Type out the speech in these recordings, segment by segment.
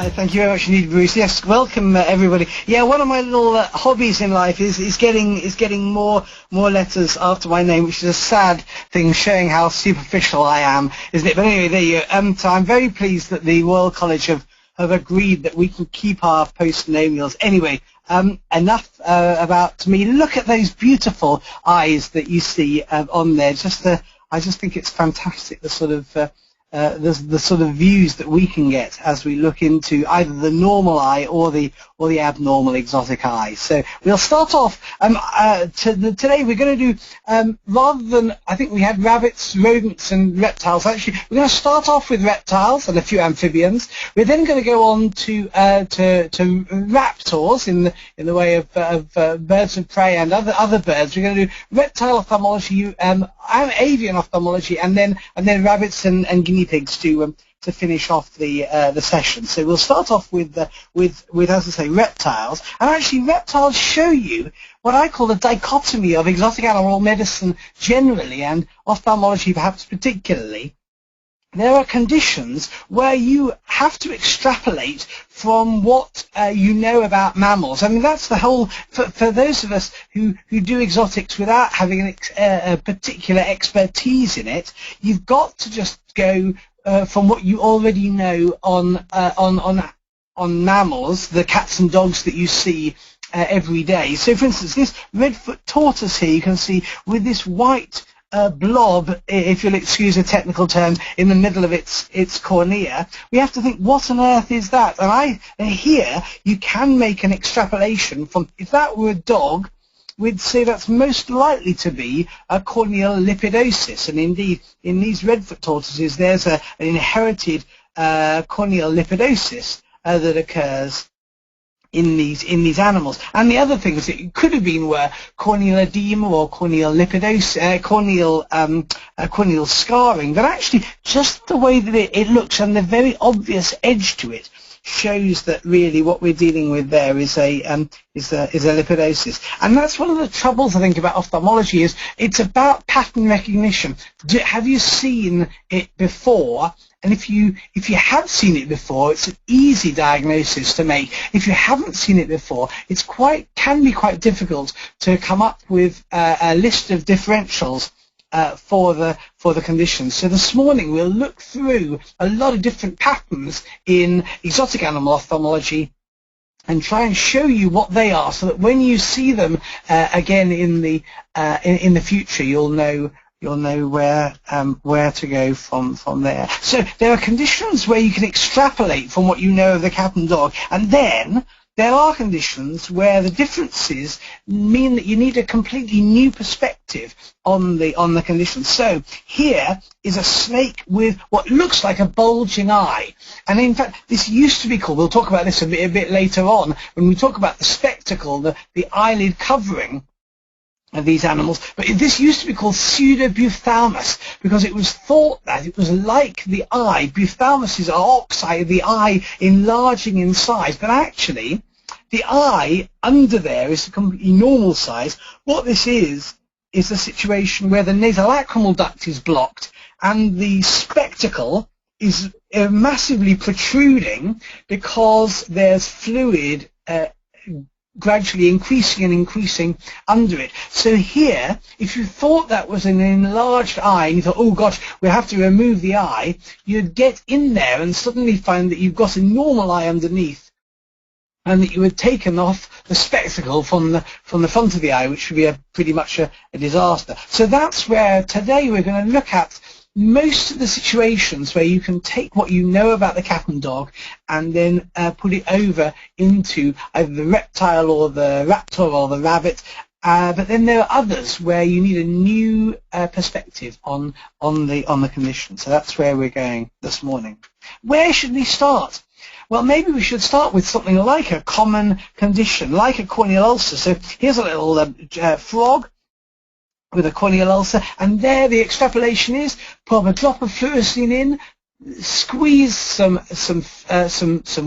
Hi, thank you very much indeed, Bruce. Yes, welcome everybody. Yeah, one of my little hobbies in life is getting more letters after my name, which is a sad thing, showing how superficial I am, isn't it? But anyway, there you go. So I'm very pleased that the Royal College have agreed that we can keep our post-nomials. Anyway, enough about me. Look at those beautiful eyes that you see on there. I just think it's fantastic, the sort of views that we can get as we look into either the normal eye or the abnormal exotic eye. So we'll start off today. We're going to do rather than, I think we had rabbits, rodents, and reptiles. Actually, we're going to start off with reptiles and a few amphibians. We're then going to go on to raptors in the way of birds of prey and other birds. We're going to do reptile ophthalmology, avian ophthalmology, and then rabbits and guinea pigs to finish off the session. So we'll start off with as I say, reptiles. And actually, reptiles show you what I call the dichotomy of exotic animal medicine generally and ophthalmology perhaps particularly. There are conditions where you have to extrapolate from what you know about mammals. I mean, that's the whole, for those of us who do exotics without having a particular expertise in it, you've got to just go from what you already know on mammals, the cats and dogs that you see every day. So, for instance, this redfoot tortoise here, you can see with this white blob, if you'll excuse a technical term, in the middle of its cornea. We have to think, what on earth is that? And here you can make an extrapolation from, if that were a dog, we'd say that's most likely to be a corneal lipidosis. And indeed, in these redfoot tortoises, there's an inherited corneal lipidosis that occurs in these animals. And the other things it could have been were corneal edema or corneal lipidosis, corneal scarring. But actually, just the way that it looks and the very obvious edge to it shows that really what we're dealing with there is a lipidosis. And that's one of the troubles I think about ophthalmology, is it's about pattern recognition. Have you seen it before? And if you have seen it before, it's an easy diagnosis to make. If you haven't seen it before, can be quite difficult to come up with a list of differentials for the condition. So this morning we'll look through a lot of different patterns in exotic animal ophthalmology and try and show you what they are, so that when you see them again in the future, you'll know where to go from there. So there are conditions where you can extrapolate from what you know of the cat and dog, and then there are conditions where the differences mean that you need a completely new perspective on the condition. So here is a snake with what looks like a bulging eye. And in fact, this used to be called, we'll talk about this a bit later on, when we talk about the spectacle, the eyelid covering of these animals, but this used to be called pseudobuphthalmus, because it was thought that it was like the eye. Buphthalmus is oxide, the eye enlarging in size, but actually the eye under there is a completely normal size. What this is a situation where the nasolacrimal duct is blocked and the spectacle is massively protruding because there's fluid gradually increasing under it. So here, if you thought that was an enlarged eye and you thought, oh gosh, we have to remove the eye, you'd get in there and suddenly find that you've got a normal eye underneath, and that you had taken off the spectacle from the front of the eye, which would be pretty much a disaster. So that's where today we're going to look at most of the situations where you can take what you know about the cat and dog and then put it over into either the reptile or the raptor or the rabbit. But then there are others where you need a new perspective on the condition. So that's where we're going this morning. Where should we start? Well, maybe we should start with something like a common condition, like a corneal ulcer. So here's a little frog with a corneal ulcer, and there the extrapolation is: put a drop of fluorescein in, squeeze some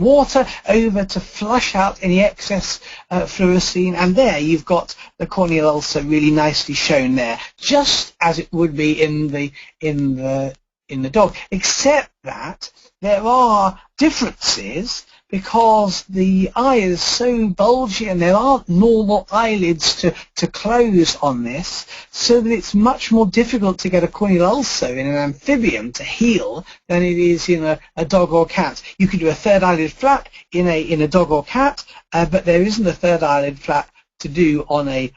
water over to flush out any excess fluorescein, and there you've got the corneal ulcer really nicely shown there, just as it would be in the dog, except that there are differences because the eye is so bulgy and there aren't normal eyelids to close on this, so that it's much more difficult to get a corneal ulcer in an amphibian to heal than it is in a dog or cat. You could do a third eyelid flap in a dog or cat, but there isn't a third eyelid flap to do on a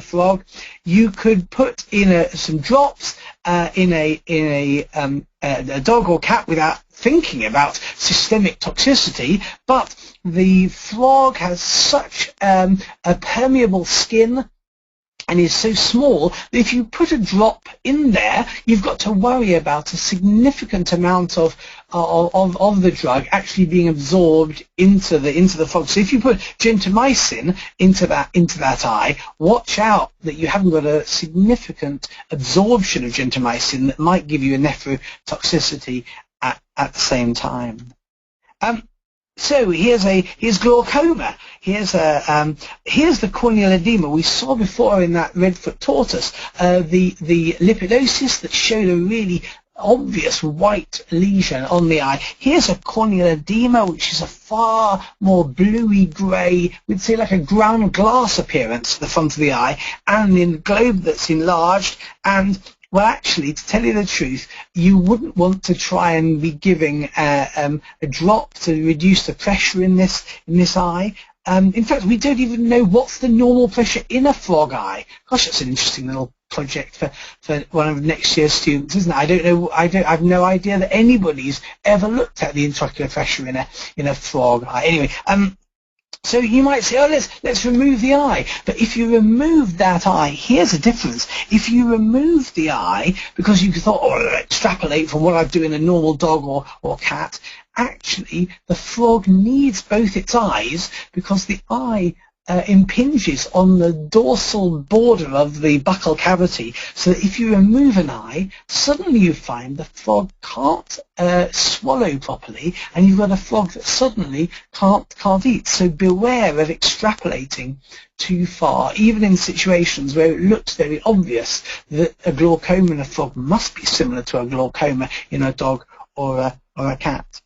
frog. You could put in some drops in a dog or cat without thinking about systemic toxicity, but the frog has such a permeable skin and is so small that if you put a drop in there, you've got to worry about a significant amount of the drug actually being absorbed into the frog. So if you put gentamicin into that eye, watch out that you haven't got a significant absorption of gentamicin that might give you a nephrotoxicity at the same time. So here's glaucoma. Here's the corneal edema we saw before in that redfoot tortoise. The lipidosis that showed a really obvious white lesion on the eye. Here's a corneal edema, which is a far more bluey grey, we'd say like a ground glass appearance to the front of the eye, and in the globe that's enlarged. And well, actually, to tell you the truth, you wouldn't want to try and be giving a drop to reduce the pressure in this eye. In fact, we don't even know what's the normal pressure in a frog eye. Gosh, that's an interesting little project for one of next year's students, isn't it? I don't know. I have no idea that anybody's ever looked at the intraocular pressure in a frog eye. Anyway, so you might say, oh, let's remove the eye. But if you remove that eye, here's a difference. If you remove the eye because you thought, oh, I'll extrapolate from what I do in a normal dog or cat, actually the frog needs both its eyes because the eye impinges on the dorsal border of the buccal cavity, so that if you remove an eye, suddenly you find the frog can't swallow properly, and you've got a frog that suddenly can't eat. So beware of extrapolating too far, even in situations where it looks very obvious that a glaucoma in a frog must be similar to a glaucoma in a dog or a cat.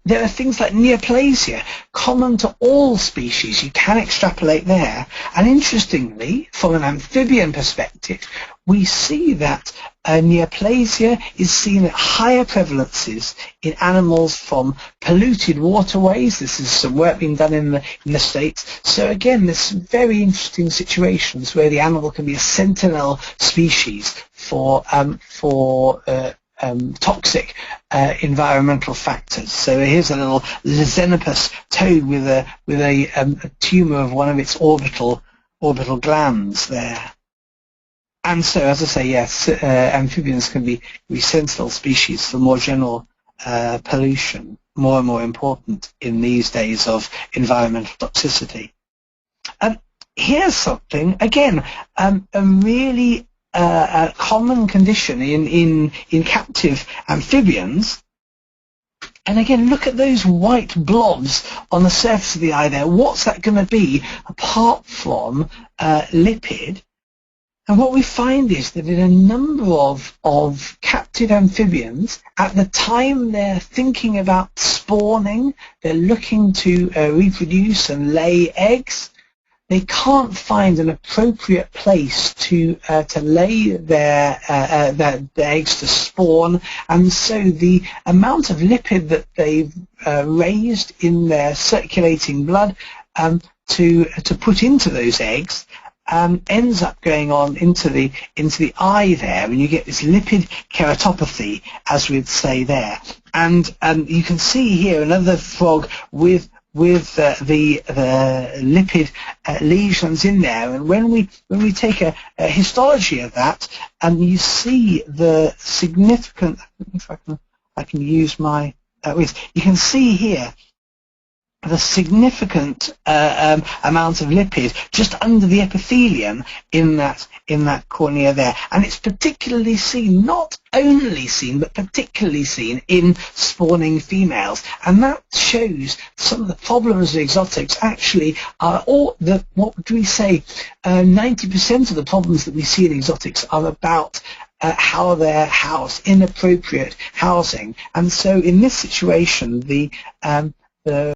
There are things like neoplasia, common to all species. You can extrapolate there. And interestingly, from an amphibian perspective, we see that neoplasia is seen at higher prevalences in animals from polluted waterways. This is some work being done in the States. So again, there's some very interesting situations where the animal can be a sentinel species for toxic environmental factors. So here's a little Xenopus toad with a tumor of one of its orbital glands there. And so, as I say, yes, amphibians can be sentinel species for more general pollution, more and more important in these days of environmental toxicity. Here's something, again, a really a common condition in captive amphibians. And again, look at those white blobs on the surface of the eye there. What's that going to be apart from lipid? And what we find is that in a number of captive amphibians, at the time they're thinking about spawning, they're looking to reproduce and lay eggs, they can't find an appropriate place to lay their eggs to spawn, and so the amount of lipid that they've raised in their circulating blood to put into those eggs ends up going on into the eye there, and you get this lipid keratopathy, as we'd say there. And you can see here another frog with the lipid lesions in there, and when we take a histology of that, and you see the significant, if I can use my you can see here the significant amount of lipid just under the epithelium in that cornea there, and it's particularly seen, not only seen, but particularly seen in spawning females, and that shows some of the problems of exotics actually are all what do we say? 90% of the problems that we see in exotics are about how they're housed, inappropriate housing. And so in this situation, the